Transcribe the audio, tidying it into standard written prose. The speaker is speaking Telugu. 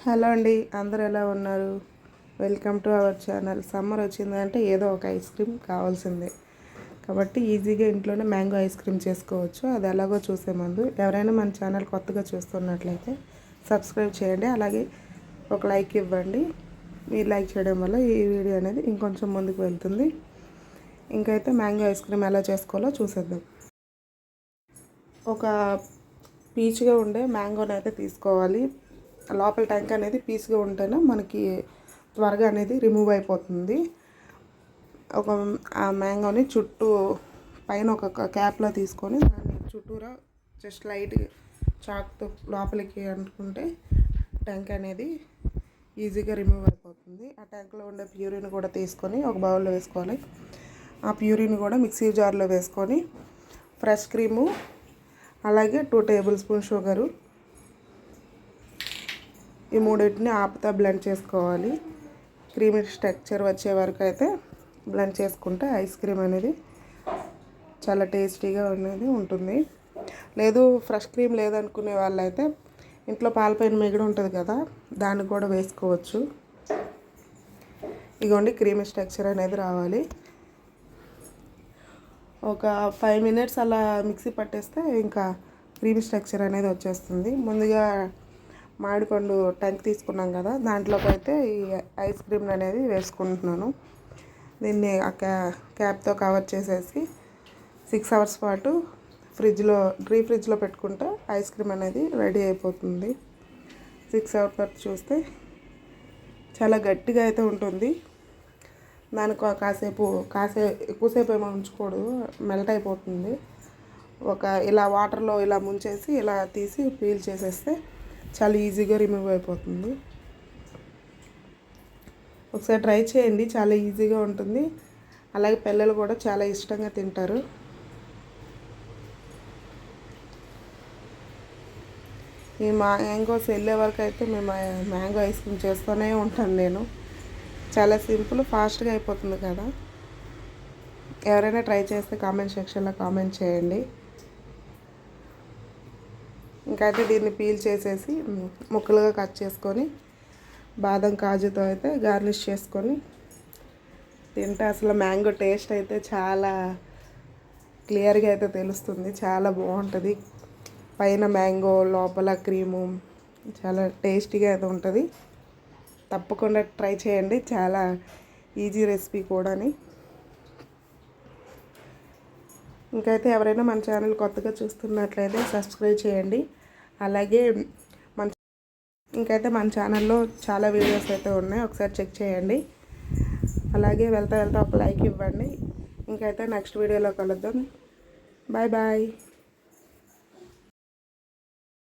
హలో అండి, అందరూ ఎలా ఉన్నారు? Welcome to our channel. Summer వచ్చిందంటే ఏదో ఒక ఐస్ క్రీమ్ కావాల్సిందే కాబట్టి ఈజీగా ఇంట్లోనే మ్యాంగో ఐస్ క్రీమ్ చేసుకోవచ్చు. అది ఎలాగో చూసే ముందు ఎవరైనా మన ఛానల్ కొత్తగా చూస్తున్నట్లయితే సబ్స్క్రైబ్ చేయండి, అలాగే ఒక లైక్ ఇవ్వండి. మీరు లైక్ చేయడం వల్ల ఈ వీడియో అనేది ఇంకొంచెం ముందుకు వెళ్తుంది. ఇంకైతే మ్యాంగో ఐస్ క్రీమ్ ఎలా చేసుకోవాలో చూసేద్దాం. ఒక పీచుగా ఉండే మ్యాంగోని అయితే తీసుకోవాలి. లోపల ట్యాంక్ అనేది పీస్గా ఉంటేనే మనకి త్వరగా అనేది రిమూవ్ అయిపోతుంది. ఆ మ్యాంగోని చుట్టూ పైన ఒక క్యాప్లో తీసుకొని దాన్ని చుట్టూరా జస్ట్ లైట్ చాక్తో లోపలికి అంటుకుంటే ట్యాంక్ అనేది ఈజీగా రిమూవ్ అయిపోతుంది. ఆ ట్యాంక్లో ఉండే ప్యూరిన్ కూడా తీసుకొని ఒక బౌల్లో వేసుకోవాలి. ఆ ప్యూరిన్ కూడా మిక్సీ జార్లో వేసుకొని ఫ్రెష్ క్రీము, అలాగే 2 టేబుల్ స్పూన్ షుగరు, ఈ మూడింటిని ఆపుతా బ్లెండ్ చేసుకోవాలి. క్రీమీ స్ట్రక్చర్ వచ్చే వరకు అయితే బ్లెండ్ చేసుకుంటే ఐస్ క్రీమ్ అనేది చాలా టేస్టీగా అనేది ఉంటుంది. లేదు ఫ్రెష్ క్రీమ్ లేదనుకునే వాళ్ళైతే ఇంట్లో పాలపైన మిగిడి ఉంటుంది కదా, దాన్ని కూడా వేసుకోవచ్చు. ఇగోండి, క్రీమీ స్ట్రక్చర్ అనేది రావాలి. ఒక 5 మినిట్స్ అలా మిక్సీ పట్టేస్తే ఇంకా క్రీమీ స్ట్రక్చర్ అనేది వచ్చేస్తుంది. ముందుగా మామిడిపండు ట్యాంక్ తీసుకున్నాం కదా, దాంట్లోకి అయితే ఈ ఐస్ క్రీమ్ అనేది వేసుకుంటున్నాను. దీన్ని ఆ క్యాప్తో కవర్ చేసేసి 6 అవర్స్ పాటు ఫ్రిడ్జ్లో పెట్టుకుంటే ఐస్ క్రీమ్ అనేది రెడీ అయిపోతుంది. 6 అవర్స్ పాటు చూస్తే చాలా గట్టిగా అయితే ఉంటుంది. దానికి ఎక్కువసేపు ఏమో ఉంచకూడదు, మెల్ట్ అయిపోతుంది. ఇలా వాటర్లో ఇలా ముంచేసి ఇలా తీసి పీల్ చేసేస్తే చాలా ఈజీగా రిమూవ్ అయిపోతుంది. ఒకసారి ట్రై చేయండి, చాలా ఈజీగా ఉంటుంది. అలాగే పిల్లలు కూడా చాలా ఇష్టంగా తింటారు. ఈ మ్యాంగోస్ వెళ్ళే వరకు అయితే మేము మ్యాంగో ఐస్ క్రీమ్ చేస్తూనే ఉంటాను నేను. చాలా సింపుల్, ఫాస్ట్గా అయిపోతుంది కదా. ఎవరైనా ట్రై చేస్తే కామెంట్ సెక్షన్లో కామెంట్ చేయండి. ఇంకైతే దీన్ని పీల్ చేసేసి ముక్కలుగా కట్ చేసుకొని బాదం కాజుతో అయితే గార్నిష్ చేసుకొని తింటే అసలు మ్యాంగో టేస్ట్ అయితే చాలా క్లియర్గా అయితే తెలుస్తుంది. చాలా బాగుంటుంది. పైన మ్యాంగో, లోపల క్రీము, చాలా టేస్టీగా అయితే ఉంటుంది. తప్పకుండా ట్రై చేయండి, చాలా ఈజీ రెసిపీ కూడాని. ఇంకైతే ఎవరైనా మన ఛానల్ కొత్తగా చూస్తున్నట్లయితే సబ్స్క్రైబ్ చేయండి. అలాగే ఇంకైతే మన ఛానల్లో చాలా వీడియోస్ అయితే ఉన్నాయి, ఒకసారి చెక్ చేయండి. అలాగే వెళ్తా ఒక లైక్ ఇవ్వండి. ఇంకైతే నెక్స్ట్ వీడియోలో కలుద్దాం. Bye bye.